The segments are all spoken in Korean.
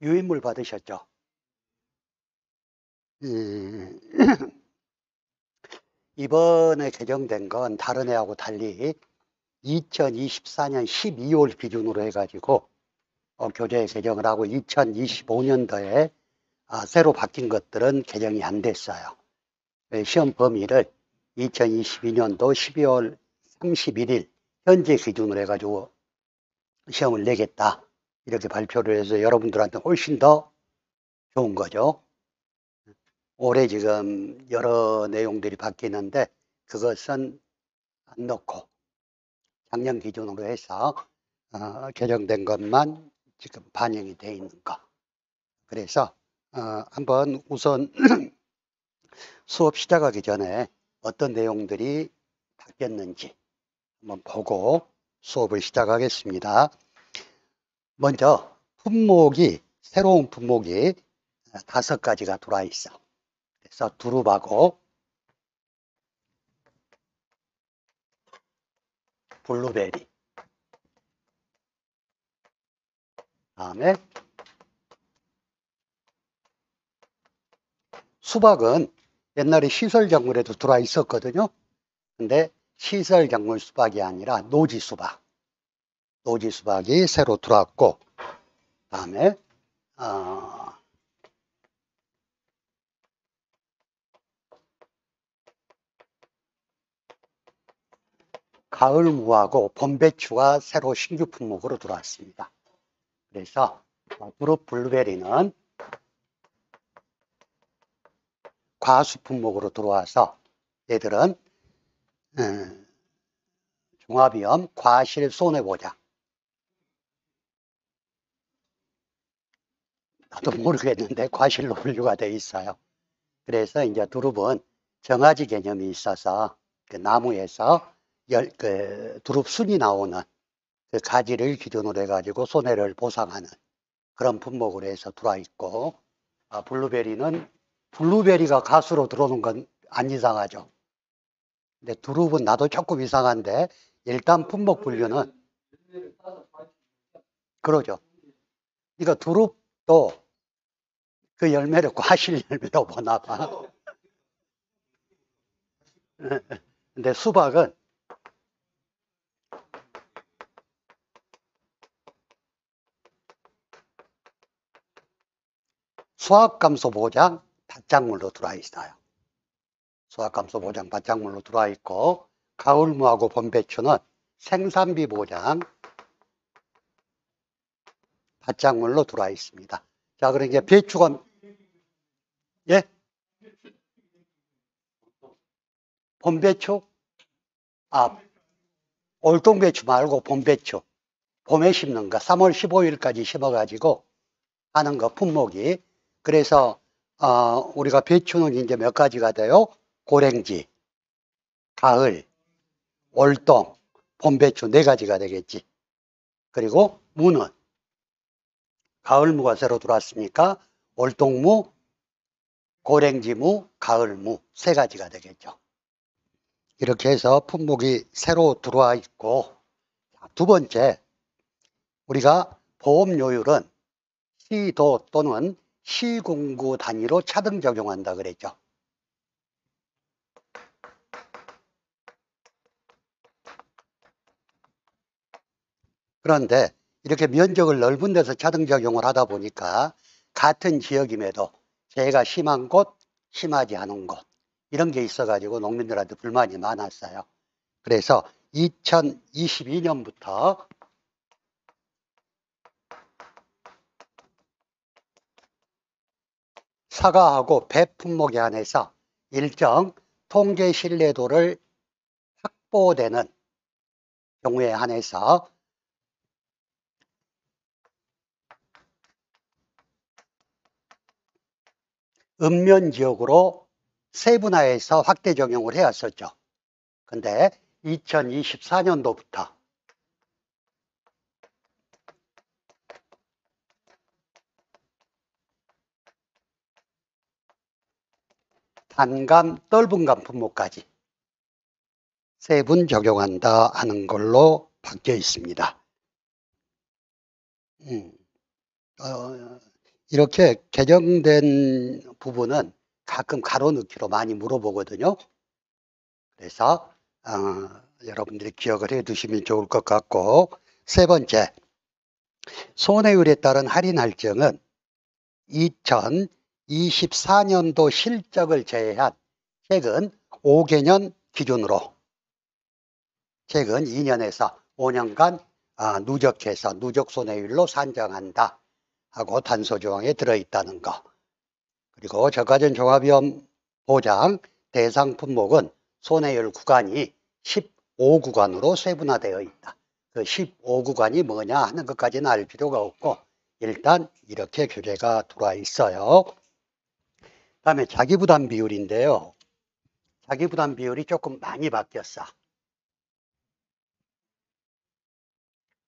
유인물 받으셨죠? 음, 이번에 개정된 건 다른 애하고 달리 2024년 12월 기준으로 해가지고 교재 개정을 하고 2025년도에 새로 바뀐 것들은 개정이 안 됐어요. 시험 범위를 2022년도 12월 31일 현재 기준으로 해가지고 시험을 내겠다 이렇게 발표를 해서 여러분들한테 훨씬 더 좋은 거죠. 올해 지금 여러 내용들이 바뀌는데 그것은 안 넣고 작년 기준으로 해서 개정된 것만 지금 반영이 되어 있는 거. 그래서 한번 우선 수업 시작하기 전에 어떤 내용들이 바뀌었는지 한번 보고 수업을 시작하겠습니다. 먼저 품목이 새로운 품목이 5가지가 들어와 있어. 그래서 두릅하고 블루베리, 다음에 수박은 옛날에 시설작물에도 들어와 있었거든요. 근데 시설작물 수박이 아니라 노지수박. 노지수박이 새로 들어왔고, 다음에 가을무하고 봄배추가 새로 신규 품목으로 들어왔습니다. 그래서 두릅 블루베리는 과수 품목으로 들어와서 얘들은 종합위험 과실 손해보장. 나도 모르겠는데 과실로 분류가 되어 있어요. 그래서 이제 두릅은 정화지 개념이 있어서 그 나무에서 두릅 순이 나오는 그 가지를 기준으로 해가지고 손해를 보상하는 그런 품목으로 해서 들어와 있고, 블루베리가 가수로 들어오는 건 안 이상하죠. 근데 두릅은 나도 조금 이상한데 일단 품목 분류는 그러죠. 그러니까 두릅도 그 열매를 과실 열매로 보나 봐. 근데 수박은 수확감소 보장 밭작물로 들어와 있어요. 수확감소 보장 밭작물로 들어와 있고, 가을무하고 봄배추는 생산비 보장 밭작물로 들어와 있습니다. 자, 그러니까 배추가 예? 봄배추? 올동배추 말고 봄배추. 봄에 심는 거 3월 15일까지 심어가지고 하는 거 품목이. 그래서 우리가 배추는 이제 몇 가지가 돼요? 고랭지, 가을, 올동, 봄배추 4가지가 되겠지. 그리고 무는 가을무가 새로 들어왔으니까 올동무, 고랭지무, 가을무 3가지가 되겠죠. 이렇게 해서 품목이 새로 들어와 있고, 두 번째, 우리가 보험료율은 시도 또는 시군구 단위로 차등 적용한다 그랬죠. 그런데 이렇게 면적을 넓은 데서 차등 적용을 하다 보니까 같은 지역임에도 재해가 심한 곳, 심하지 않은 곳 이런 게 있어가지고 농민들한테 불만이 많았어요. 그래서 2022년부터 사과하고 배 품목에 한해서 일정 통계 신뢰도를 확보되는 경우에 한해서 읍면지역으로 세분화해서 확대 적용을 해왔었죠. 근데 2024년도부터 단감, 떫은감 품목까지 세분 적용한다 하는 걸로 바뀌어 있습니다. 이렇게 개정된 부분은 가끔 가로 넣기로 많이 물어보거든요. 그래서 여러분들이 기억을 해 두시면 좋을 것 같고, 세 번째, 손해율에 따른 할인 할증은 2024년도 실적을 제외한 최근 5개년 기준으로 최근 2년에서 5년간 누적해서 누적 손해율로 산정한다 하고 단서조항에 들어있다는 거. 그리고 저가전 종합위험 보장 대상 품목은 손해율 구간이 15구간으로 세분화되어 있다. 그 15구간이 뭐냐 하는 것까지는 알 필요가 없고 일단 이렇게 규제가 들어와 있어요. 다음에 자기부담 비율인데요. 자기부담 비율이 조금 많이 바뀌었어.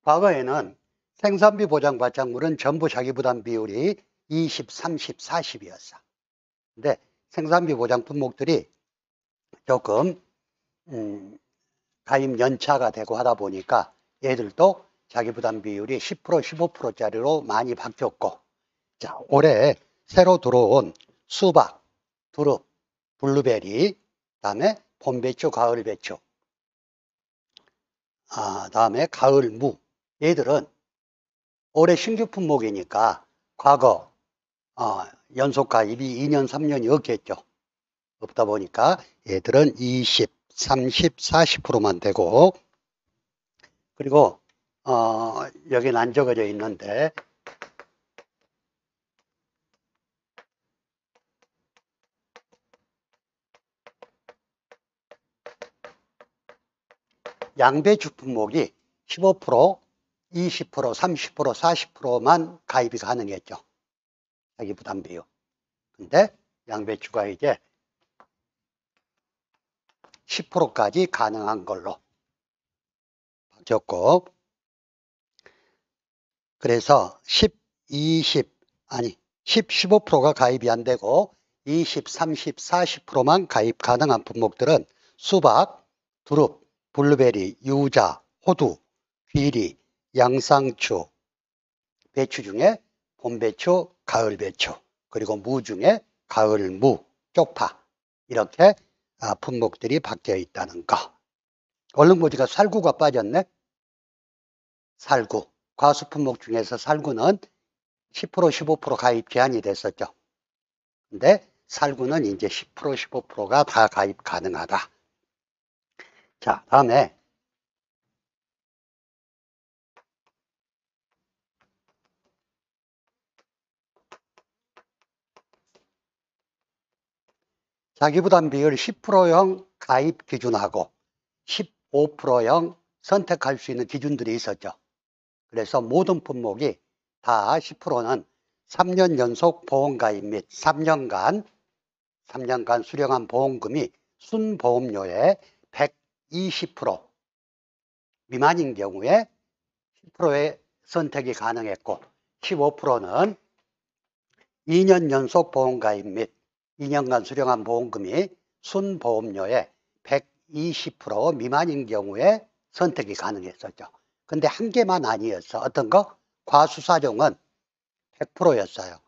과거에는 생산비 보장 발작물은 전부 자기부담 비율이 20, 30, 40이었어. 근데 생산비 보장 품목들이 조금 가입 연차가 되고 하다 보니까 얘들도 자기부담 비율이 10%, 15%짜리로 많이 바뀌었고, 자, 올해 새로 들어온 수박, 두릅, 블루베리, 다음에 봄배추, 가을배추, 다음에 가을무, 얘들은 올해 신규 품목이니까 과거 연속 가입이 2년, 3년이 없겠죠. 없다 보니까 얘들은 20, 30, 40%만 되고, 그리고 여기는 안 적어져 있는데 양배추 품목이 15%, 20%, 30%, 40%만 가입이 가능했죠. 자기 부담 비율. 근데 양배추가 이제 10%까지 가능한 걸로 바뀌었고, 그래서 10, 15%가 가입이 안 되고 20, 30, 40%만 가입 가능한 품목들은 수박, 두릅, 블루베리, 유자, 호두, 귀리, 양상추, 배추 중에 봄배추, 가을배추, 그리고 무 중에 가을무, 쪽파, 이렇게 품목들이 바뀌어 있다는 거. 얼른 보니까 살구가 빠졌네. 살구. 과수 품목 중에서 살구는 10%, 15% 가입 제한이 됐었죠. 근데 살구는 이제 10%, 15%가 다 가입 가능하다. 자, 다음에 자기부담 비율 10%형 가입 기준하고 15%형 선택할 수 있는 기준들이 있었죠. 그래서 모든 품목이 다 10%는 3년 연속 보험가입 및 3년간 수령한 보험금이 순보험료의 120% 미만인 경우에 10%의 선택이 가능했고, 15%는 2년 연속 보험가입 및 2년간 수령한 보험금이 순보험료의 120% 미만인 경우에 선택이 가능했었죠. 근데 한 개만 아니었어. 어떤 거? 과수사종은 100%였어요.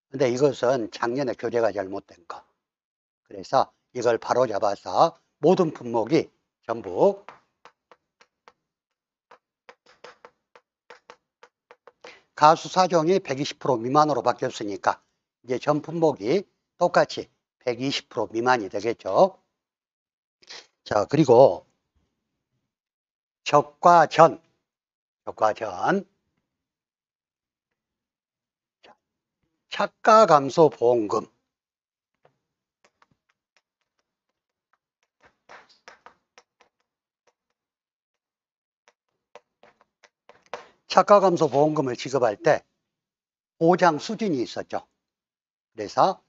근데 이것은 작년에 교재가 잘못된 거. 그래서 이걸 바로 잡아서 모든 품목이 전부 가수사종이 120% 미만으로 바뀌었으니까 이제 전 품목이 똑같이 120% 미만이 되겠죠. 자, 그리고 적과전 차가감소 보험금. 차가감소 보험금을 지급할 때 보장 수준이 있었죠. 그래서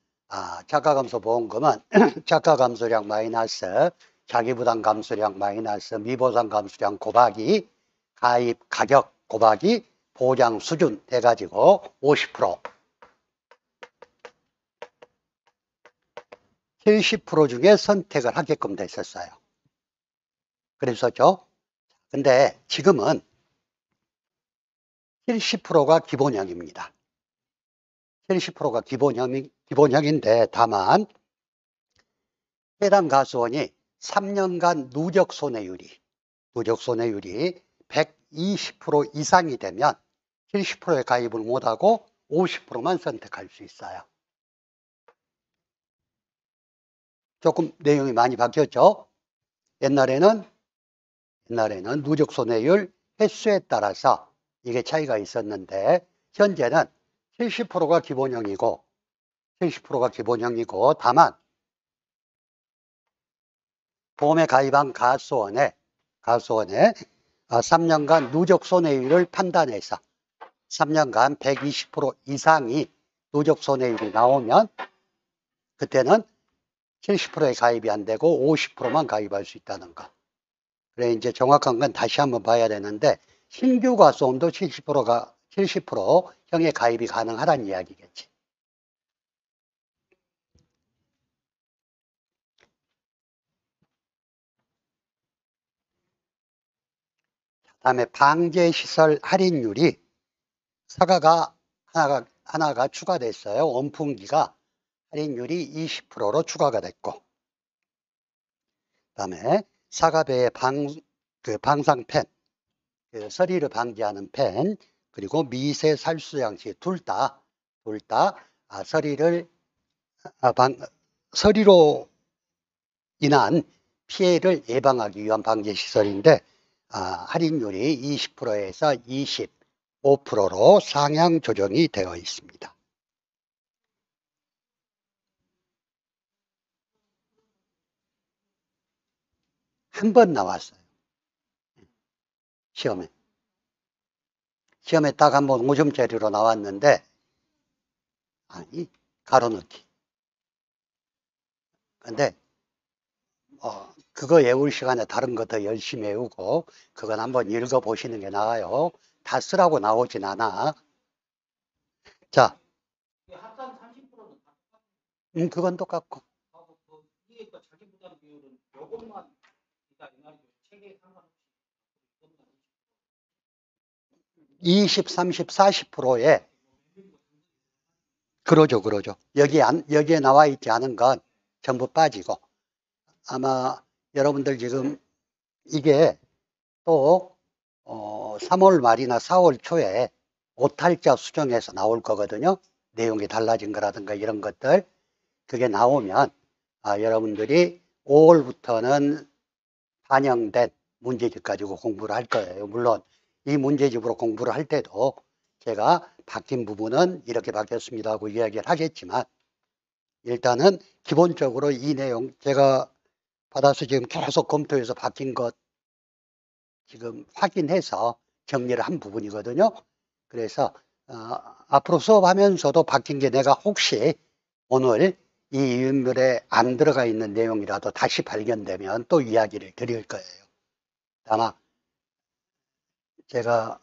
차가감소 보험금은 차가감소량 마이너스 자기부담 감소량 마이너스 미보상 감소량 곱하기 가입 가격 곱하기 보장 수준 해가지고 50% 70% 중에 선택을 하게끔 됐었어요. 그랬었죠. 근데 지금은 70%가 기본형입니다. 70%가 기본형인데 다만 해당 가수원이 3년간 누적 손해율이 120% 이상이 되면 70%에 가입을 못하고 50%만 선택할 수 있어요. 조금 내용이 많이 바뀌었죠. 옛날에는 누적 손해율 횟수에 따라서 이게 차이가 있었는데 현재는 70%가 기본형이고 다만 보험에 가입한 가수원에 3년간 누적 손해율을 판단해서 3년간 120% 이상이 누적 손해율이 나오면 그때는 70%에 가입이 안 되고 50%만 가입할 수 있다는 거. 그래 이제 정확한 건 다시 한번 봐야 되는데 신규 가수원도 70%형의 가입이 가능하다는 이야기겠지. 다음에 방제시설 할인율이 사가가 하나가 추가됐어요. 원풍기가 할인율이 20%로 추가가 됐고, 다음에 사가배의 방상펜, 서리를 방지하는 펜, 그리고 미세 살수장치 둘 다 서리로 인한 피해를 예방하기 위한 방제시설인데 할인율이 20%에서 25%로 상향 조정이 되어 있습니다. 한 번 나왔어요. 시험에 딱 한 번 5점짜리로 나왔는데 아니 가로넣기. 근데 그거 외울 시간에 다른 거 더 열심히 외우고 그건 한번 읽어보시는 게 나아요. 다 쓰라고 나오진 않아. 자, 합산 30%는 그건 똑같고. 이게 자기 부담 비율은 요것만 있다 이 말이죠. 책에 상관없이 20, 30, 40%에 그러죠. 여기에 나와 있지 않은 건 전부 빠지고 아마 여러분들 지금 이게 또 3월 말이나 4월 초에 오탈자 수정해서 나올 거거든요. 내용이 달라진 거라든가 이런 것들 그게 나오면 여러분들이 5월부터는 반영된 문제집 가지고 공부를 할 거예요. 물론 이 문제집으로 공부를 할 때도 제가 바뀐 부분은 이렇게 바뀌었습니다 하고 이야기를 하겠지만 일단은 기본적으로 이 내용 제가 받아서 지금 계속 검토해서 바뀐 것 지금 확인해서 정리를 한 부분이거든요. 그래서 앞으로 수업하면서도 바뀐 게 내가 혹시 오늘 이 이윤물에 안 들어가 있는 내용이라도 다시 발견되면 또 이야기를 드릴 거예요. 아마 제가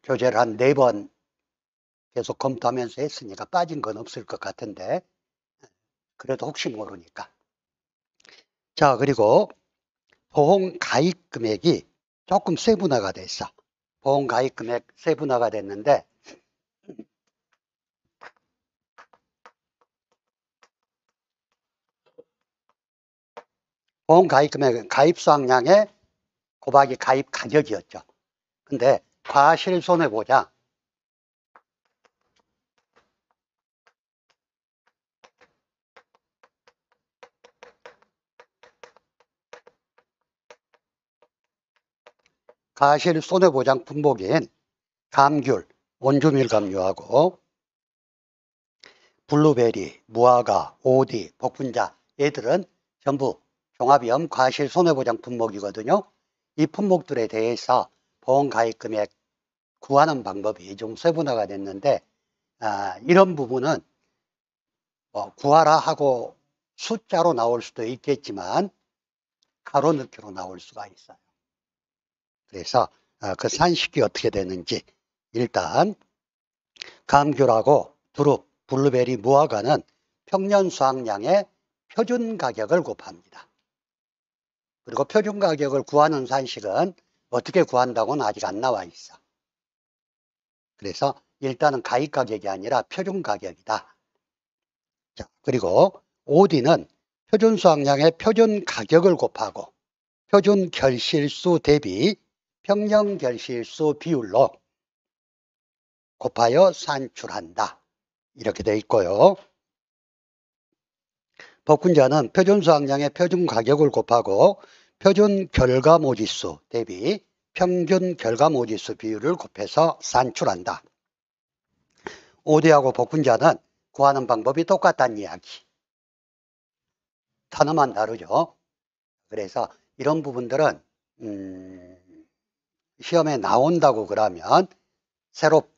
교재를 한 4번 계속 검토하면서 했으니까 빠진 건 없을 것 같은데 그래도 혹시 모르니까. 자, 그리고 보험 가입 금액이 조금 세분화가 됐어. 보험 가입 금액 세분화가 됐는데 보험 가입 금액은 가입 수확량의 곱하기 가입 가격이었죠. 근데 과실 손해보장 과실 손해보장 품목인 감귤, 원주밀감유하고 블루베리, 무화과, 오디, 복분자 얘들은 전부 종합위험 과실 손해보장 품목이거든요. 이 품목들에 대해서 보험 가입 금액 구하는 방법이 좀 세분화가 됐는데 이런 부분은 구하라 하고 숫자로 나올 수도 있겠지만 가로넣기로 나올 수가 있어요. 그래서 그 산식이 어떻게 되는지 일단 감귤하고 두릅, 블루베리, 무화과는 평년 수확량의 표준 가격을 곱합니다. 그리고 표준 가격을 구하는 산식은 어떻게 구한다고는 아직 안 나와 있어. 그래서 일단은 가입 가격이 아니라 표준 가격이다. 자, 그리고 OD는 표준 수확량의 표준 가격을 곱하고 표준 결실수 대비 평년 결실수 비율로 곱하여 산출한다. 이렇게 되어 있고요. 복분자는 표준 수확량의 표준 가격을 곱하고 표준 결과모지수 대비 평균 결과모지수 비율을 곱해서 산출한다. OD하고 복분자는 구하는 방법이 똑같다는 이야기. 단어만 다르죠. 그래서 이런 부분들은 시험에 나온다고 그러면 새로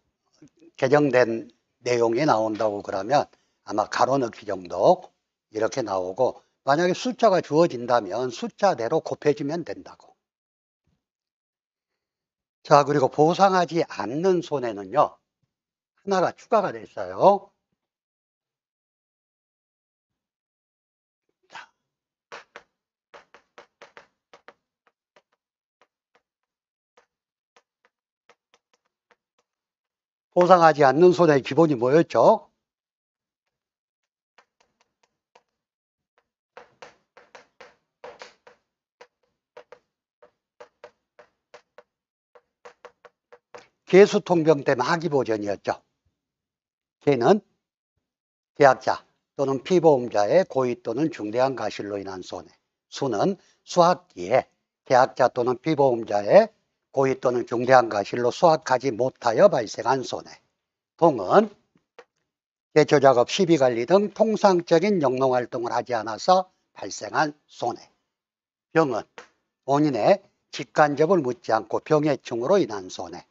개정된 내용이 나온다고 그러면 아마 가로 넣기 정도 이렇게 나오고, 만약에 숫자가 주어진다면 숫자대로 곱해주면 된다고. 자, 그리고 보상하지 않는 손해는요, 하나가 추가가 됐어요. 보상하지 않는 손해의 기본이 뭐였죠? 계수통병 때문에 하기보전이었죠. 개는 계약자 또는 피보험자의 고의 또는 중대한 과실로 인한 손해. 수는 수확기에 계약자 또는 피보험자의 고의 또는 중대한 과실로 수확하지 못하여 발생한 손해. 동은 개초작업, 시비관리 등 통상적인 영농활동을 하지 않아서 발생한 손해. 병은 본인의 직간접을 묻지 않고 병해충으로 인한 손해.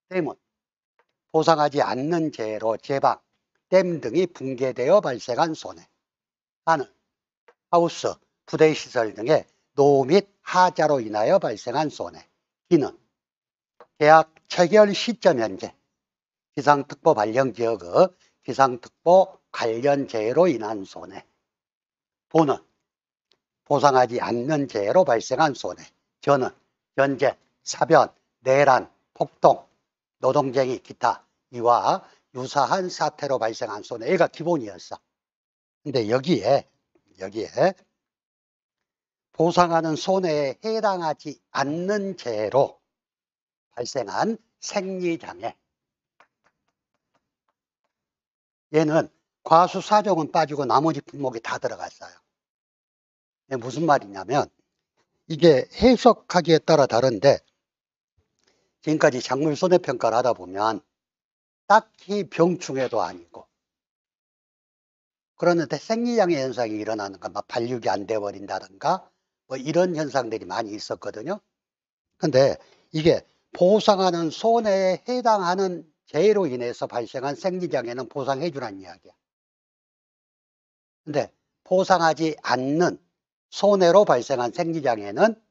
댐은 보상하지 않는 재해로 제방, 댐 등이 붕괴되어 발생한 손해. 하는 하우스, 부대시설 등의 노후 및 하자로 인하여 발생한 손해. 기는 계약 체결 시점 현재 기상특보 발령지역의 기상특보 관련 재해로 인한 손해. 보는 보상하지 않는 재해로 발생한 손해. 저는 현재 사변, 내란, 폭동, 노동쟁이, 기타 이와 유사한 사태로 발생한 손해. 얘가 기본이었어. 근데 여기에 보상하는 손해에 해당하지 않는 재해로 발생한 생리장애. 얘는 과수사정은 빠지고 나머지 품목이 다 들어갔어요. 무슨 말이냐면 이게 해석하기에 따라 다른데, 지금까지 작물 손해평가를 하다 보면 딱히 병충해도 아니고, 그러는데 생리장애 현상이 일어나는가, 막 발육이 안 돼 버린다든가 뭐 이런 현상들이 많이 있었거든요. 근데 이게 보상하는 손해에 해당하는 재해로 인해서 발생한 생리장애는 보상해 주라는 이야기야. 근데 보상하지 않는 손해로 발생한 생리장애는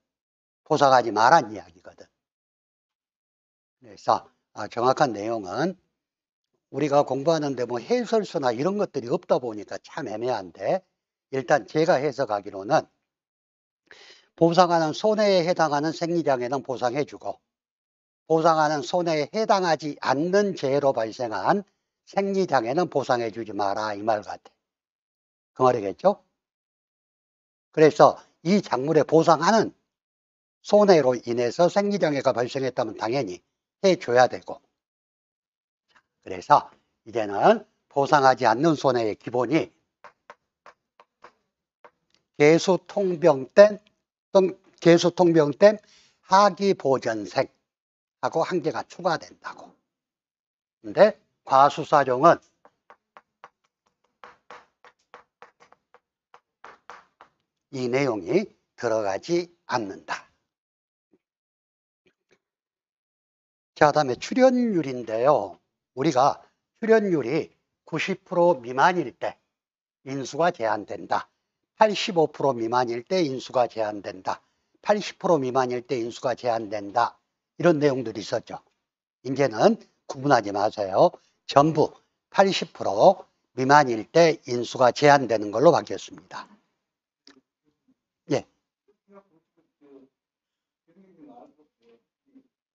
보상하지 말란 이야기거든. 그래서 정확한 내용은 우리가 공부하는데 뭐 해설서나 이런 것들이 없다 보니까 참 애매한데, 일단 제가 해석하기로는 보상하는 손해에 해당하는 생리장애는 보상해주고, 보상하는 손해에 해당하지 않는 재해로 발생한 생리장애는 보상해주지 마라, 이 말 같아. 그 말이겠죠? 그래서 이 작물에 보상하는 손해로 인해서 생리장애가 발생했다면 당연히 해줘야 되고, 그래서 이제는 보상하지 않는 손해의 기본이 개수통병 땐 하기보전생하고 한 개가 추가된다고. 근데 과수사종은 이 내용이 들어가지 않는다. 자, 다음에 출연율인데요. 우리가 출연율이 90% 미만일 때 인수가 제한된다. 85% 미만일 때 인수가 제한된다. 80% 미만일 때 인수가 제한된다. 이런 내용들이 있었죠. 이제는 구분하지 마세요. 전부 80% 미만일 때 인수가 제한되는 걸로 바뀌었습니다. 예.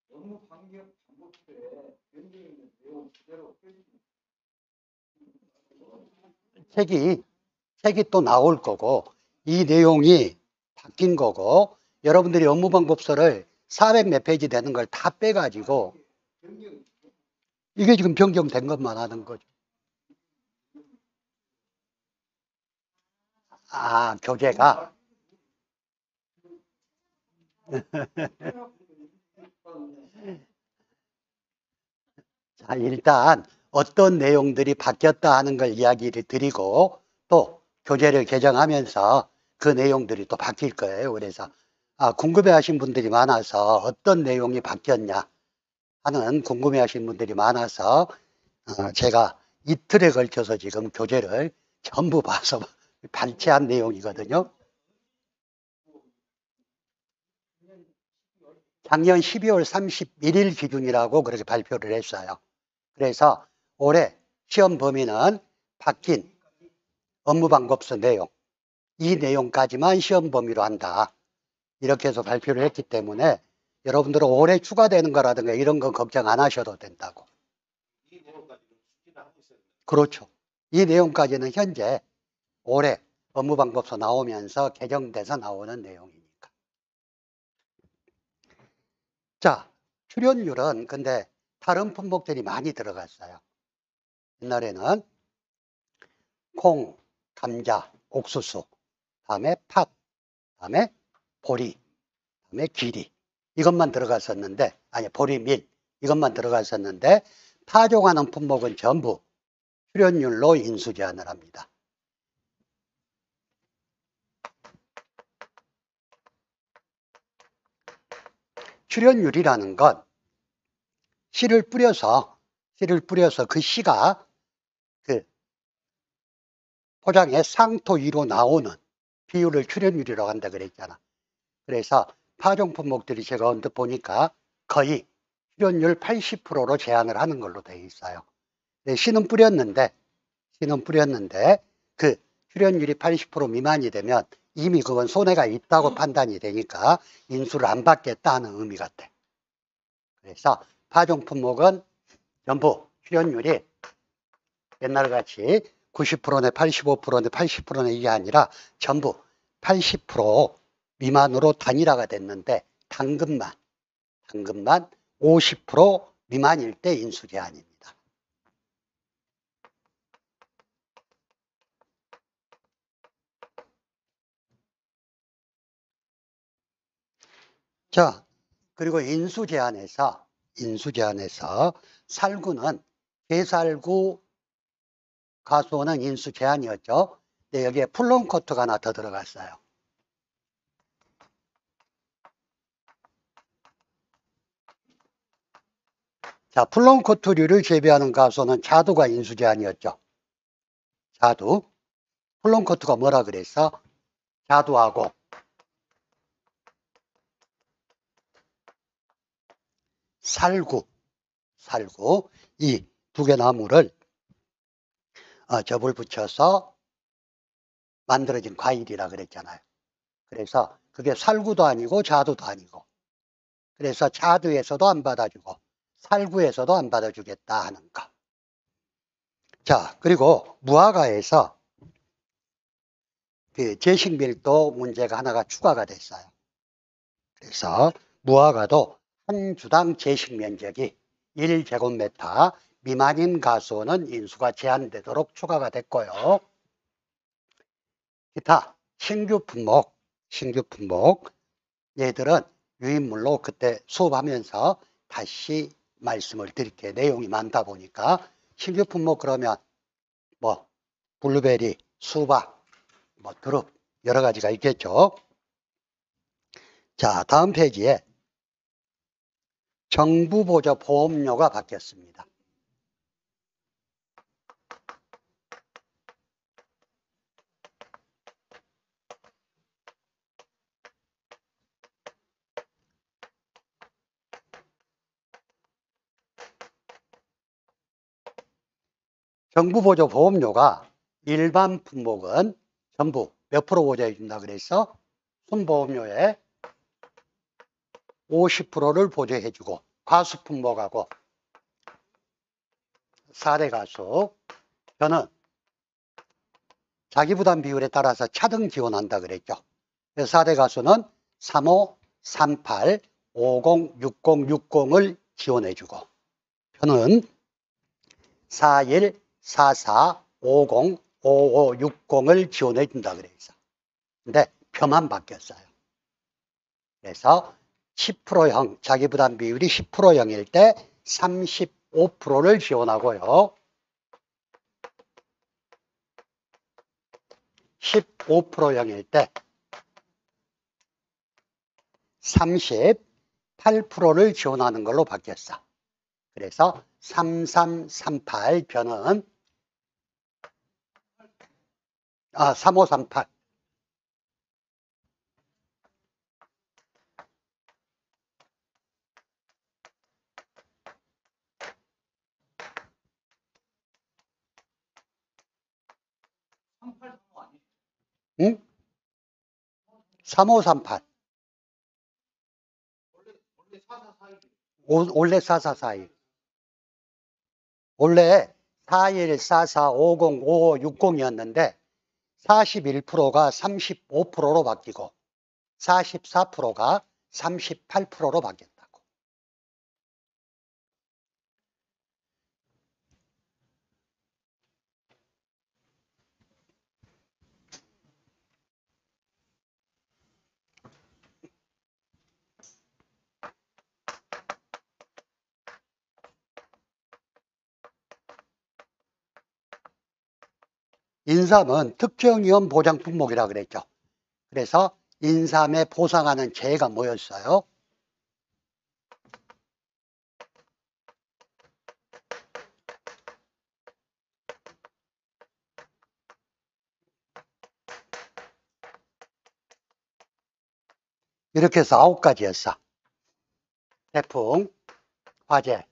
너무 관계없 장부표에 변경이 있는 내용 책이 또 나올 거고, 이 내용이 바뀐 거고, 여러분들이 업무방법서를 400 몇 페이지 되는 걸 다 빼가지고, 이게 지금 변경된 것만 하는 거죠. 아, 교재가. 자, 일단 어떤 내용들이 바뀌었다 하는 걸 이야기를 드리고 또 교재를 개정하면서 그 내용들이 또 바뀔 거예요. 그래서 궁금해 하신 분들이 많아서 어떤 내용이 바뀌었냐 하는 궁금해 하신 분들이 많아서 제가 이틀에 걸쳐서 지금 교재를 전부 봐서 발췌한 내용이거든요. 작년 12월 31일 기준이라고 그렇게 발표를 했어요. 그래서 올해 시험 범위는 바뀐 업무방법서 내용, 이 내용까지만 시험 범위로 한다. 이렇게 해서 발표를 했기 때문에 여러분들은 올해 추가되는 거라든가 이런 거 걱정 안 하셔도 된다고. 그렇죠. 이 내용까지는 현재 올해 업무방법서 나오면서 개정돼서 나오는 내용이니까. 자, 출연율은 근데 다른 품목들이 많이 들어갔어요. 옛날에는 콩, 감자, 옥수수, 다음에 팥, 다음에 보리, 다음에 귀리 이것만 들어갔었는데 아니 보리밀 이것만 들어갔었는데 타종하는 품목은 전부 출연율로 인수 제한을 합니다. 출연율이라는 건 씨를 뿌려서 그 씨가 그 포장의 상토 위로 나오는 비율을 출연율이라고 한다 그랬잖아. 그래서 파종 품목들이 제가 언뜻 보니까 거의 출연율 80%로 제한을 하는 걸로 되어 있어요. 씨는 뿌렸는데 그 출연율이 80% 미만이 되면 이미 그건 손해가 있다고 판단이 되니까 인수를 안 받겠다는 의미 같아. 그래서 파종 품목은 전부 출연율이 옛날같이 90%내 85%내 80%내 이게 아니라 전부 80% 미만으로 단일화가 됐는데 당근만 50% 미만일 때 인수 제한입니다. 자, 그리고 인수 제한에서 살구는 게살구 가수원은 인수 제한이었죠. 근데 여기에 플럼코트가 하나 더 들어갔어요. 자, 플럼코트류를 재배하는 가수는 자두가 인수 제한이었죠. 자두. 플럼코트가 뭐라 그랬어? 자두하고 살구 이 두 개 나무를 접을 붙여서 만들어진 과일이라 그랬잖아요. 그래서 그게 살구도 아니고 자두도 아니고 그래서 자두에서도 안 받아주고 살구에서도 안 받아주겠다 하는 거. 자, 그리고 무화과에서 그 제식밀도 문제가 하나가 추가가 됐어요. 그래서 무화과도 한 주당 제식 면적이 1제곱미터 미만인 가수는 인수가 제한되도록 추가가 됐고요. 기타 신규 품목 얘들은 유인물로 그때 수업하면서 다시 말씀을 드릴게요. 내용이 많다 보니까 신규 품목 그러면 뭐 블루베리, 수박, 뭐 드릅 여러 가지가 있겠죠. 자, 다음 페이지에 정부 보조 보험료가 바뀌었습니다. 정부 보조 보험료가 일반 품목은 전부 몇 프로 보조해 준다 그래서 순보험료에 50%를 보조해 주고 과수 품목하고 4대 가수 변은 자기부담 비율에 따라서 차등 지원한다 그랬죠. 그래서 4대 가수는 35, 38, 50, 60, 60을 지원해주고 편은 41, 44, 50, 55, 60을 지원해준다 그랬어. 근데 표만 바뀌었어요. 그래서 10%형, 자기부담 비율이 10%형일 때 35%를 지원하고요. 15%형일 때 38%를 지원하는 걸로 바뀌었어. 그래서 3338 변은 3538 3835 아니에요? 응? 3538 원래 4441. 원래 4442 원래 41, 44, 50, 55, 60이었는데 41%가 35%로 바뀌고 44%가 38%로 바뀌었다고. 인삼은 특정위험 보장 품목이라 그랬죠. 그래서 인삼에 보상하는 재해가 뭐였어요? 이렇게 해서 9가지였어. 태풍, 화재,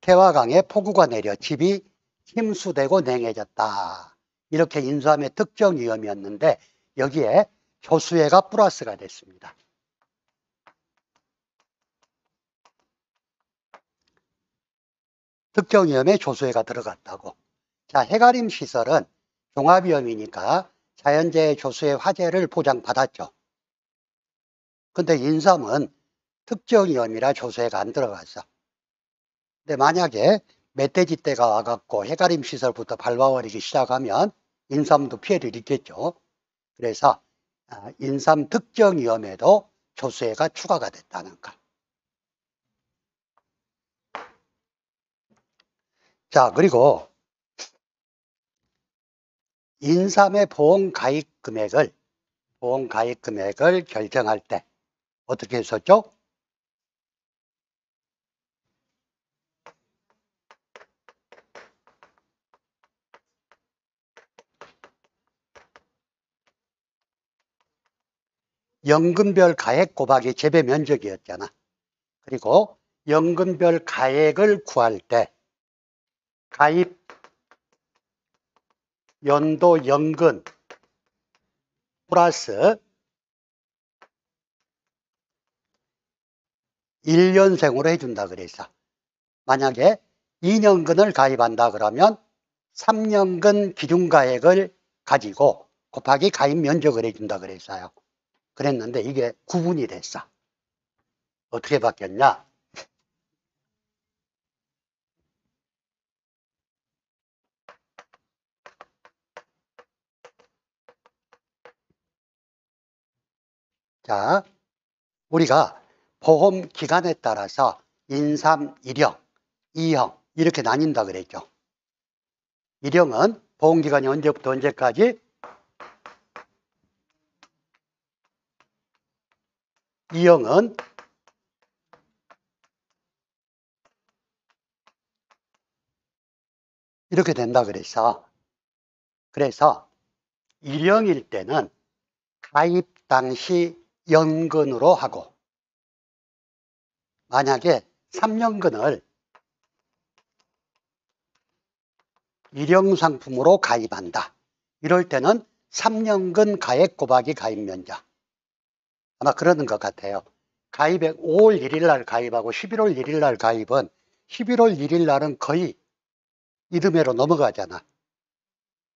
태화강에 폭우가 내려 집이 침수되고 냉해졌다. 이렇게 인삼의 특정 위험이었는데 여기에 조수해가 플러스가 됐습니다. 특정 위험에 조수해가 들어갔다고. 자, 해가림 시설은 종합위험이니까 자연재해 조수해 화재를 보장받았죠. 근데 인삼은 특정 위험이라 조수해가 안 들어갔어. 근데 만약에 멧돼지 떼가 와갖고 해가림 시설부터 밟아버리기 시작하면 인삼도 피해를 입겠죠. 그래서 인삼 특정 위험에도 조수해가 추가가 됐다는 거. 자, 그리고 인삼의 보험 가입 금액을 결정할 때 어떻게 했었죠? 연금별 가액 곱하기 재배 면적이었잖아. 그리고 연금별 가액을 구할 때 가입 연도 연금 플러스 1년생으로 해준다 그랬어. 만약에 2년근을 가입한다 그러면 3년근 기준가액을 가지고 곱하기 가입 면적을 해준다 그랬어요. 그랬는데 이게 구분이 됐어. 어떻게 바뀌었냐? 자, 우리가 보험 기간에 따라서 인삼 1형, 2형 이렇게 나뉜다 그랬죠. 1형은 보험기간이 언제부터 언제까지? 2형은 이렇게 된다 그랬어. 그래서 1형일 때는 가입 당시 연근으로 하고 만약에 3년근을 1형 상품으로 가입한다. 이럴 때는 3년근 가액 곱하기 가입 면적. 아마 그러는 것 같아요. 가입액 5월 1일 날 가입하고 11월 1일 날 가입은 11월 1일 날은 거의 이듬해로 넘어가잖아.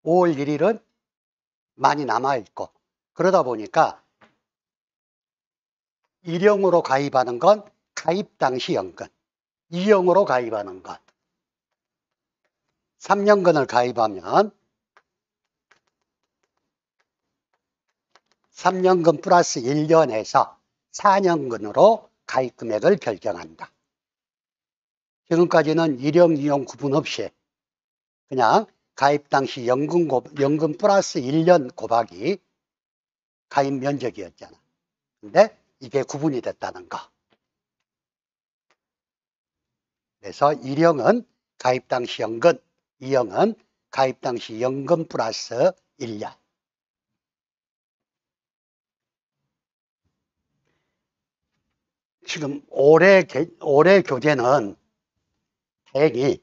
5월 1일은 많이 남아있고. 그러다 보니까 일형으로 가입하는 건 가입 당시 연금, 2형으로 가입하는 건 3년근을 가입하면 3년근 플러스 1년에서 4년근으로 가입 금액을 결정한다. 지금까지는 1형, 2형 구분 없이 그냥 가입 당시 연금 플러스 1년 곱하기 가입 면적이었잖아. 근데 이게 구분이 됐다는 거. 그래서 1형은 가입 당시 연금, 2형은 가입 당시 연금 플러스 1년. 지금 올해 교재는 다행히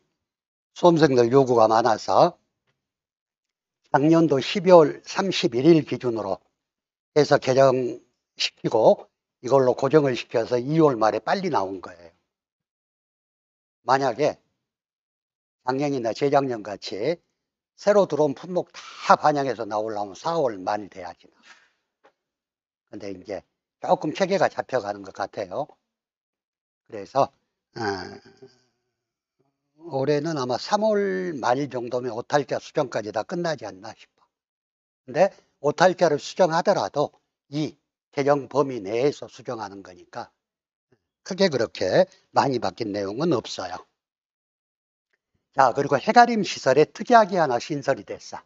수험생들 요구가 많아서 작년도 12월 31일 기준으로 해서 개정시키고 이걸로 고정을 시켜서 2월 말에 빨리 나온 거예요. 만약에 작년이나 재작년 같이 새로 들어온 품목 다 반영해서 나오려면 4월 말 돼야지. 근데 이제 조금 체계가 잡혀가는 것 같아요. 그래서 올해는 아마 3월 말 정도면 오탈자 수정까지 다 끝나지 않나 싶어. 근데 오탈자를 수정하더라도 이 개정 범위 내에서 수정하는 거니까 크게 그렇게 많이 바뀐 내용은 없어요. 자, 그리고 해가림 시설에 특이하게 하나 신설이 됐어.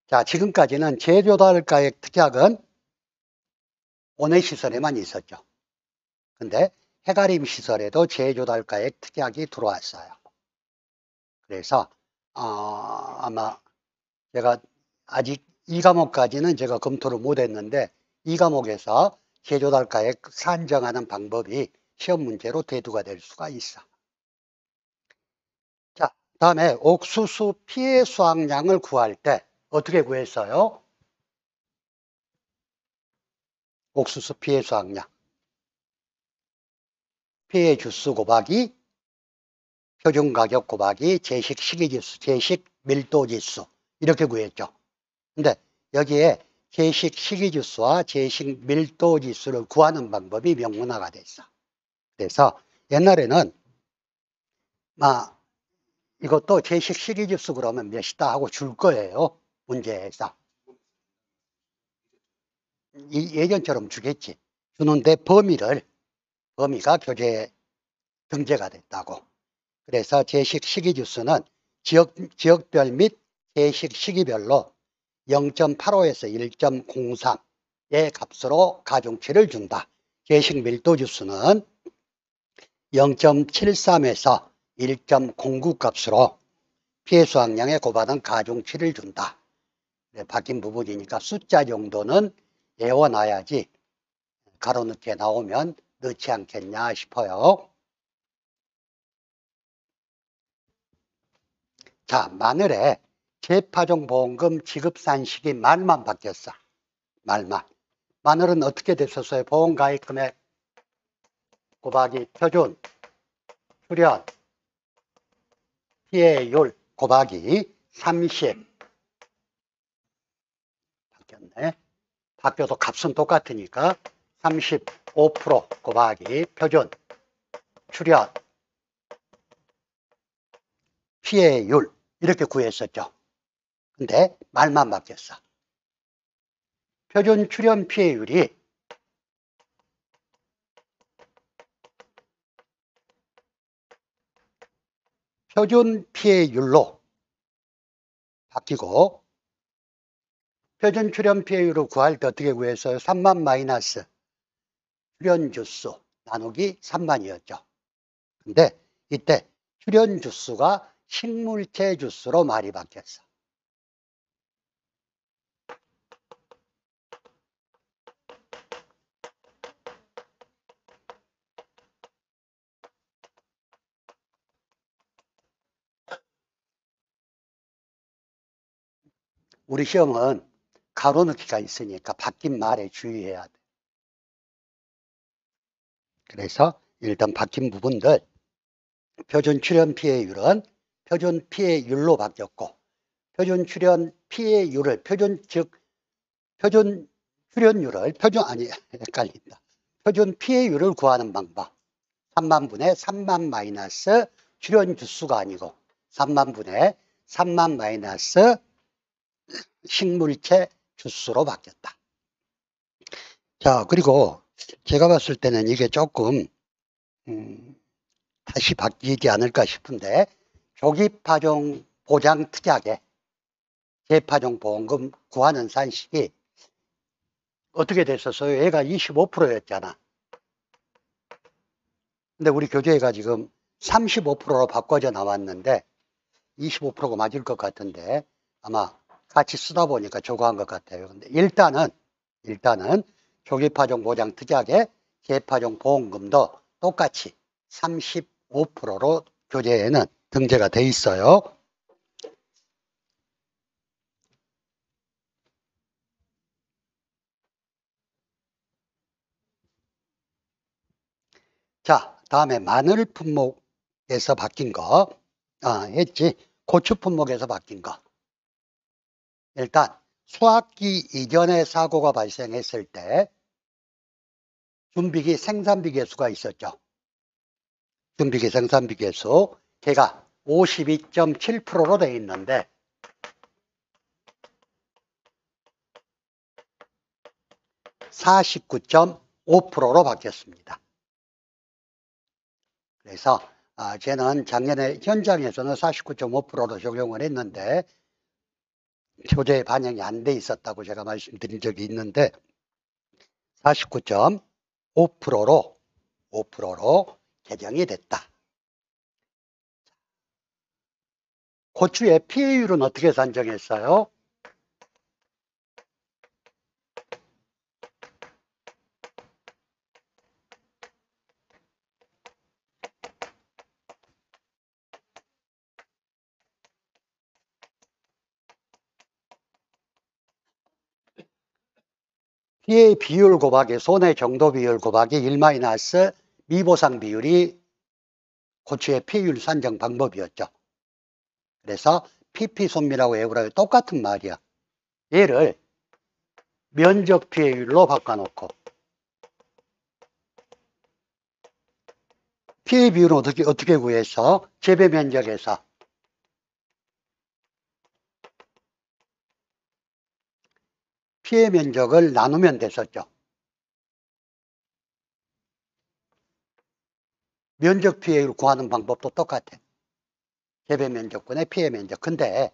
자, 지금까지는 재조달가액 특약은 온해시설에만 있었죠. 근데 해가림 시설에도 재조달가액 특약이 들어왔어요. 그래서 아마 제가 아직 이 과목까지는 제가 검토를 못했는데 이 과목에서 재조달가액 산정하는 방법이 시험 문제로 대두가 될 수가 있어. 자, 다음에 옥수수 피해 수확량을 구할 때 어떻게 구했어요? 옥수수 피해 수확량. 피해 주수 곱하기 표준 가격 곱하기 제식 시기지수, 제식 밀도지수 이렇게 구했죠. 근데 여기에 제식 시기지수와 제식 밀도지수를 구하는 방법이 명문화가 됐어. 그래서 옛날에는 이것도 제식 시기지수 그러면 몇이다 하고 줄 거예요. 문제에서. 예전처럼 주겠지. 주는데 범위가 교재에 등재가 됐다고. 그래서 제식 시기지수는 지역별 및 제식 시기별로 0.85에서 1.03의 값으로 가중치를 준다. 제식 밀도지수는 0.73에서 1.09 값으로 피해 수확량에 곱하는 가중치를 준다. 바뀐 부분이니까 숫자 정도는 외워놔야지 가로 넣게 나오면 넣지 않겠냐 싶어요. 자, 마늘에 재파종보험금 지급산 시기 말만 바뀌었어. 말만. 마늘은 어떻게 됐었어요? 보험가입금액 곱하기 표준, 출연, 피해율 곱하기 30. 바뀌었네. 바뀌어도 값은 똑같으니까 35% 곱하기 표준, 출연, 피해율 이렇게 구했었죠. 근데 말만 바뀌었어. 표준 출연 피해율이 표준 피해율로 바뀌고 표준 출연 피해율을 구할 때 어떻게 구했어요? 3만 마이너스 출연 주수 나누기 3만이었죠. 근데 이때 출연 주수가 식물체 주수로 말이 바뀌었어. 우리 시험은 가로 넣기가 있으니까 바뀐 말에 주의해야 돼. 그래서 일단 바뀐 부분들, 표준 출현 피해율은 표준 피해율로 바뀌었고, 표준 출현 피해율을 표준 출현율을 헷갈린다. 표준 피해율을 구하는 방법. 3만 분의 3만 마이너스 출현 주수가 아니고 3만 분의 3만 마이너스 식물체 주수로 바뀌었다. 자, 그리고 제가 봤을 때는 이게 조금 다시 바뀌지 않을까 싶은데, 조기파종 보장 특약에 재파종 보험금 구하는 산식이 어떻게 됐었어요? 얘가 25%였잖아. 근데 우리 교재가 지금 35%로 바꿔져 나왔는데 25%가 맞을 것 같은데 아마 같이 쓰다 보니까 저거한 것 같아요. 근데 일단은 조기파종 보장 특약에 재파종 보험금도 똑같이 35%로 교재에는 등재가 돼 있어요. 자, 다음에 마늘 품목에서 바뀐 거 했지. 고추 품목에서 바뀐 거. 일단 수확기 이전에 사고가 발생했을 때 준비기 생산비 계수가 있었죠. 준비기 생산비 계수 걔가 52.7%로 되어 있는데 49.5%로 바뀌었습니다. 그래서 쟤는 작년에 현장에서는 49.5%로 적용을 했는데 교재에 반영이 안 돼 있었다고 제가 말씀드린 적이 있는데 49.5%로 개정이 됐다. 고추의 피해율은 어떻게 산정했어요? 피해 비율 곱하기 손해 정도 비율 곱하기 1 마이너스 미보상 비율이 고추의 피해율 산정 방법이었죠. 그래서 PP손미라고 외우라고 똑같은 말이야. 얘를 면적 피해율로 바꿔놓고 피해 비율은 어떻게 구해서 재배 면적에서 피해 면적을 나누면 됐었죠. 면적 피해율 구하는 방법도 똑같아. 재배 면적분의 피해 면적. 근데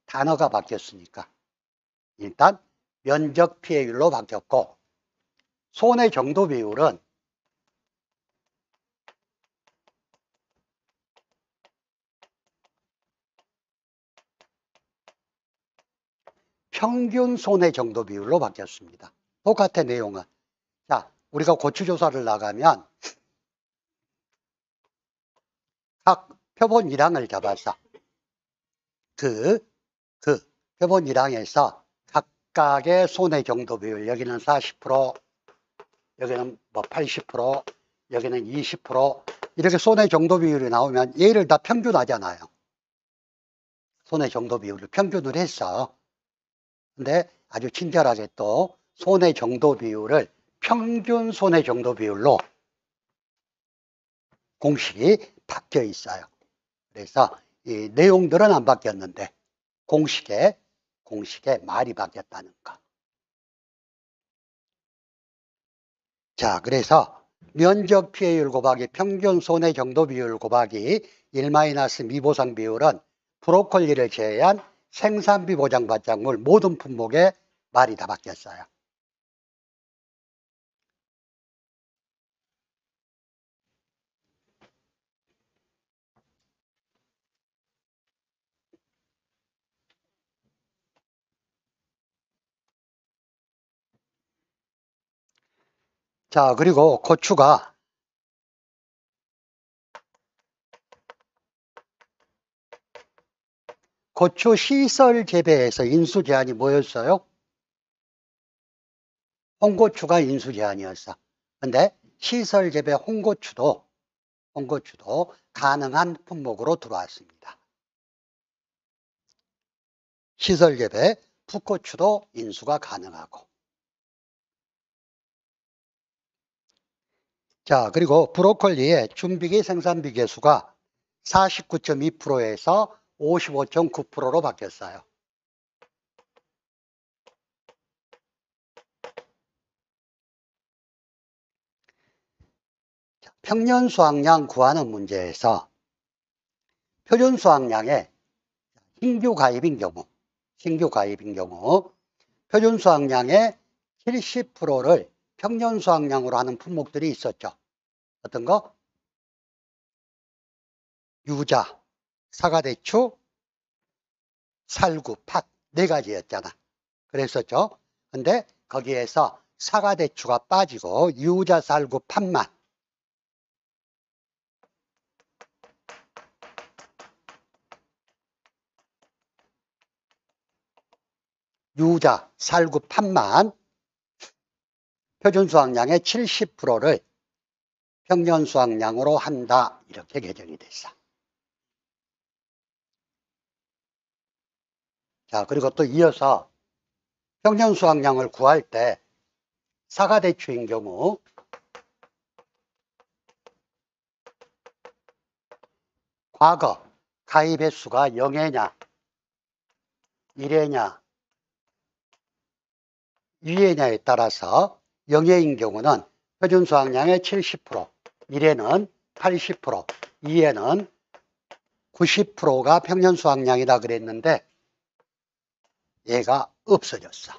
단어가 바뀌었으니까 일단 면적 피해율로 바뀌었고, 손해 정도 비율은 평균 손해 정도 비율로 바뀌었습니다. 똑같은 내용은. 자, 우리가 고추 조사를 나가면 각 표본 1항을 잡아서 그 표본 1항에서 각각의 손해 정도 비율, 여기는 40%, 여기는 뭐 80%, 여기는 20%, 이렇게 손해 정도 비율이 나오면 얘를 다 평균하잖아요. 손해 정도 비율을 평균을 했어. 근데 아주 친절하게 또 손해 정도 비율을 평균 손해 정도 비율로 공식이 바뀌어 있어요. 그래서 이 내용들은 안 바뀌었는데 공식에 말이 바뀌었다는 거. 자, 그래서 면적 피해율 곱하기 평균 손해 정도 비율 곱하기 1 마이너스 미보상 비율은 브로콜리를 제외한 생산비 보장 바짝물 모든 품목에 말이 다 바뀌었어요. 자, 그리고 고추가 고추 시설 재배에서 인수 제한이 뭐였어요? 홍고추가 인수 제한이었어. 근데 시설 재배 홍고추도 가능한 품목으로 들어왔습니다. 시설 재배 풋고추도 인수가 가능하고. 자, 그리고 브로콜리의 준비기 생산비 계수가 49.2%에서 55.9%로 바뀌었어요. 평년 수확량 구하는 문제에서 표준 수확량의 신규 가입인 경우 표준 수확량의 70%를 평년 수확량으로 하는 품목들이 있었죠. 어떤 거? 유자, 사과대추, 살구, 팥, 네 가지였잖아. 그랬었죠. 근데 거기에서 사과대추가 빠지고 유자, 살구, 팥만 유자, 살구, 팥만 표준 수확량의 70%를 평년 수확량으로 한다. 이렇게 개정이 됐어. 자, 그리고 또 이어서 평년 수확량을 구할 때 사과대추인 경우 과거 가입 횟수가 0회냐 1회냐 2회냐에 따라서 0회인 경우는 표준 수확량의 70%, 1회는 80%, 2회는 90%가 평년 수확량이다 그랬는데 얘가 없어졌어.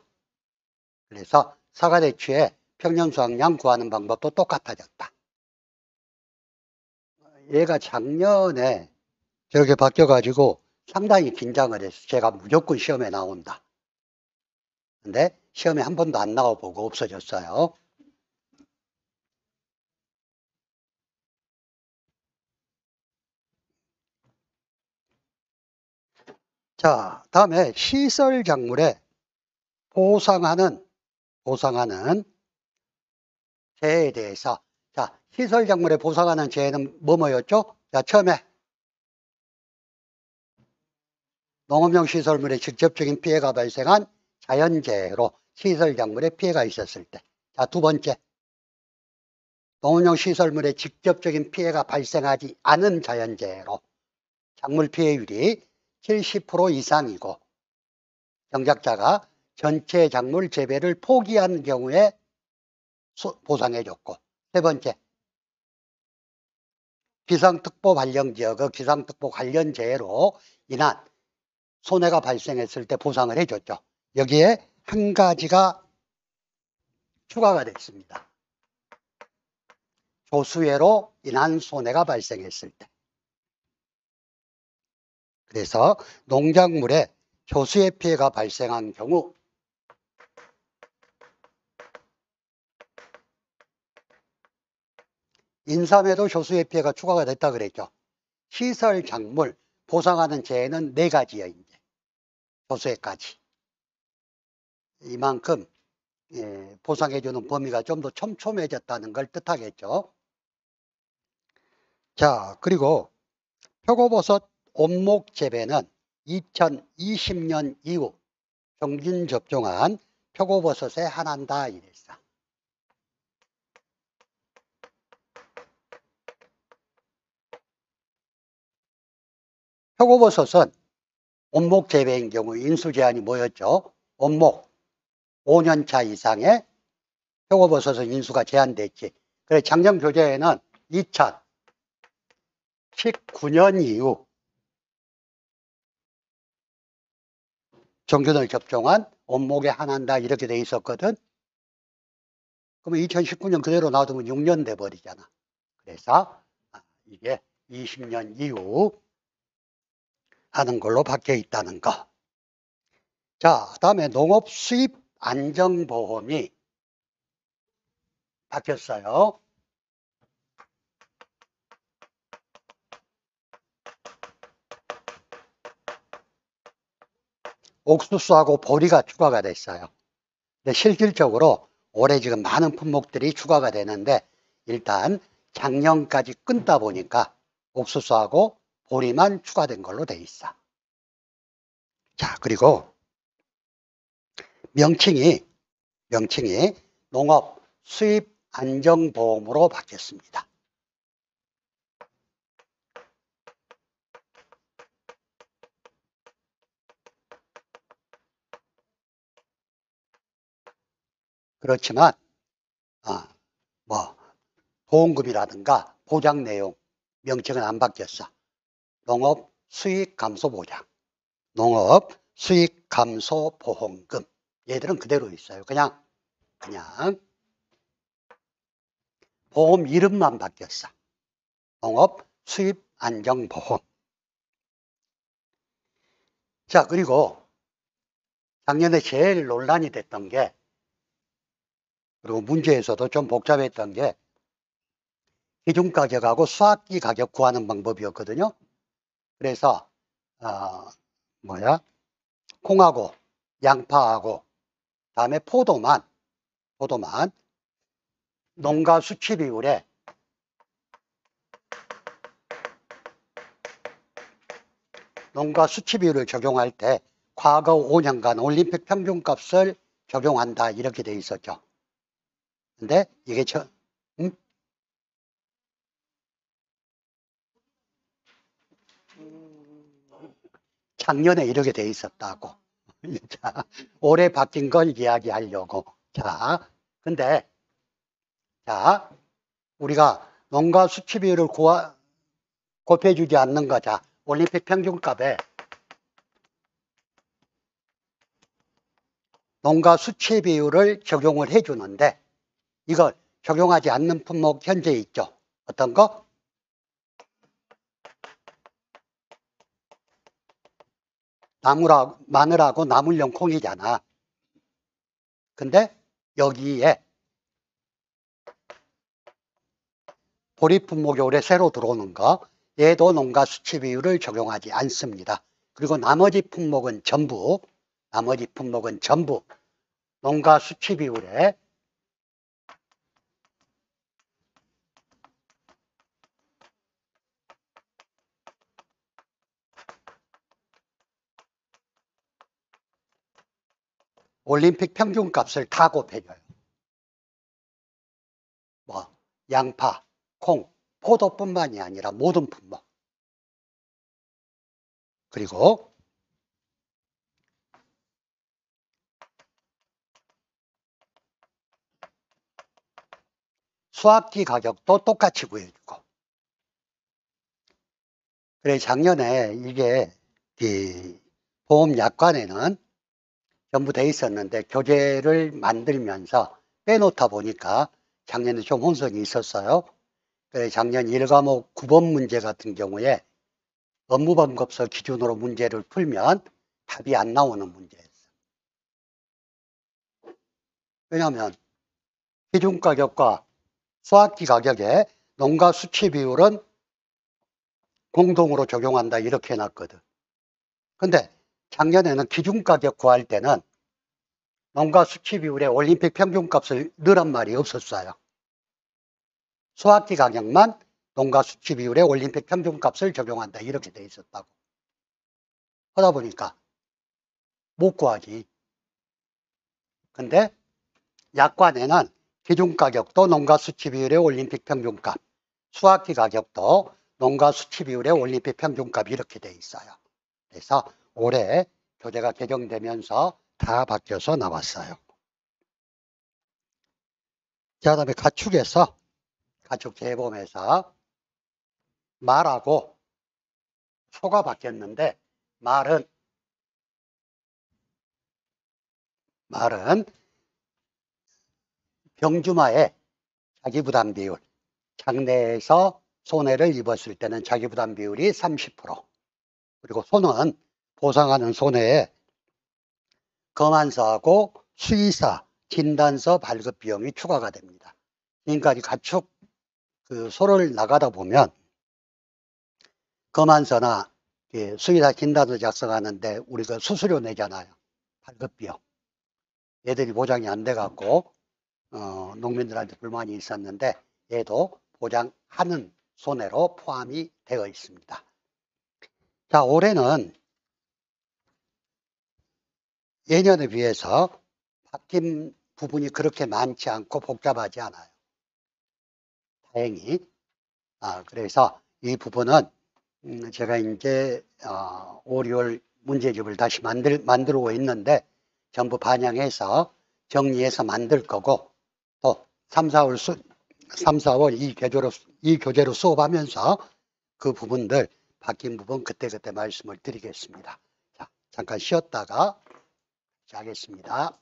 그래서 사과대추의 평년 수확량 구하는 방법도 똑같아졌다. 얘가 작년에 저렇게 바뀌어가지고 상당히 긴장을 했어. 제가 무조건 시험에 나온다. 근데 시험에 한 번도 안 나와보고 없어졌어요. 자, 다음에 시설 작물에 보상하는 재해에 대해서. 자, 시설 작물에 보상하는 재해는 뭐였죠? 자, 처음에 농업용 시설물에 직접적인 피해가 발생한 자연재해로 시설 작물에 피해가 있었을 때. 자, 두 번째, 농업용 시설물에 직접적인 피해가 발생하지 않은 자연재해로 작물 피해율이 70% 이상이고 경작자가 전체 작물 재배를 포기한 경우에 보상해줬고, 세 번째, 비상특보 발령지역의 비상특보 관련 재해로 인한 손해가 발생했을 때 보상을 해줬죠. 여기에 한 가지가 추가가 됐습니다. 조수해로 인한 손해가 발생했을 때. 그래서 농작물에 조수해 피해가 발생한 경우 인삼에도 조수해 피해가 추가가 됐다 그랬죠. 시설 작물 보상하는 재해는 네 가지예요. 이제 조수해까지. 이만큼 보상해주는 범위가 좀 더 촘촘해졌다는 걸 뜻하겠죠. 자, 그리고 표고버섯 온목 재배는 2020년 이후 평균 접종한 표고버섯에 한한다 이랬어. 표고버섯은 온목 재배인 경우 인수 제한이 뭐였죠? 온목 5년차 이상의 표고버섯은 인수가 제한됐지. 그래 작년 교재에는 2019년 이후 정균을 접종한 온목에 한한다 이렇게 돼 있었거든. 그러면 2019년 그대로 놔두면 6년 돼 버리잖아. 그래서 이게 20년 이후 하는 걸로 바뀌어 있다는 거. 자, 다음에 농업 수입 안정보험이 바뀌었어요. 옥수수하고 보리가 추가가 됐어요. 근데 실질적으로 올해 지금 많은 품목들이 추가가 되는데 일단 작년까지 끊다 보니까 옥수수하고 보리만 추가된 걸로 돼 있어. 자, 그리고 명칭이 농업 수입 안정보험으로 바뀌었습니다. 그렇지만 보험금이라든가 보장 내용 명칭은 안 바뀌었어. 농업 수익 감소 보장, 농업 수익 감소 보험금, 얘들은 그대로 있어요. 그냥 보험 이름만 바뀌었어. 농업 수입 안정보험. 자, 그리고 작년에 제일 논란이 됐던 게, 그리고 문제에서도 좀 복잡했던 게 기준가격하고 수확기 가격 구하는 방법이었거든요. 그래서 콩하고 양파하고 다음에 포도만 농가 수치 비율에 를 적용할 때 과거 5년간 올림픽 평균값을 적용한다 이렇게 돼 있었죠. 근데 이게 작년에 이렇게 돼 있었다고. 자, 올해 바뀐 걸 이야기하려고. 근데 우리가 농가 수치 비율을 곱해주지 않는 거자. 올림픽 평균값에 농가 수치 비율을 적용을 해주는데 이걸 적용하지 않는 품목 현재 있죠. 어떤 거? 마늘하고 나물용 콩이잖아. 근데 여기에 보리 품목이 올해 새로 들어오는 거, 얘도 농가 수치 비율을 적용하지 않습니다. 그리고 나머지 품목은 전부 농가 수치 비율에 올림픽 평균값을 다 곱해줘요. 양파, 콩, 포도뿐만이 아니라 모든 품목. 그리고 수확기 가격도 똑같이 구해주고. 그래 작년에 이게 보험약관에는 전부 돼 있었는데 교재를 만들면서 빼놓다 보니까 작년에 좀 혼선이 있었어요. 그래 작년 1과목 9번 문제 같은 경우에 업무방법서 기준으로 문제를 풀면 답이 안 나오는 문제였어요. 왜냐하면 기준가격과 수확기 가격에 농가 수치 비율은 공동으로 적용한다 이렇게 해놨거든. 근데 작년에는 기준가격 구할 때는 농가 수치 비율에 올림픽 평균값을 넣으란 말이 없었어요. 수확기 가격만 농가 수치 비율에 올림픽 평균값을 적용한다 이렇게 돼 있었다고. 하다 보니까 못 구하지. 근데 약관에는 기준가격도 농가 수치 비율의 올림픽 평균값, 수확기 가격도 농가 수치 비율의 올림픽 평균값 이렇게 돼 있어요. 그래서 올해 교재가 개정되면서 다 바뀌어서 나왔어요. 자, 그다음에 가축 재보험에서 말하고 소가 바뀌었는데 말은 병주마의 자기부담 비율, 장내에서 손해를 입었을 때는 자기부담 비율이 30%, 그리고 소는 보상하는 손해에 검안서하고 수의사, 진단서 발급 비용이 추가가 됩니다. 지금까지 가축 소를 나가다 보면 검안서나 수의사 진단서 작성하는데 우리가 수수료 내잖아요. 발급비용. 얘들이 보장이 안 돼 갖고 농민들한테 불만이 있었는데 얘도 보장하는 손해로 포함이 되어 있습니다. 자, 올해는 예년에 비해서 바뀐 부분이 그렇게 많지 않고 복잡하지 않아요. 다행히. 그래서 이 부분은 제가 이제 5, 6월 문제집을 다시 만들고 있는데 전부 반영해서 정리해서 만들 거고, 또 3, 4월 이 교재로 수업하면서 그 부분들 바뀐 부분 그때그때 말씀을 드리겠습니다. 자, 잠깐 쉬었다가 시작하겠습니다.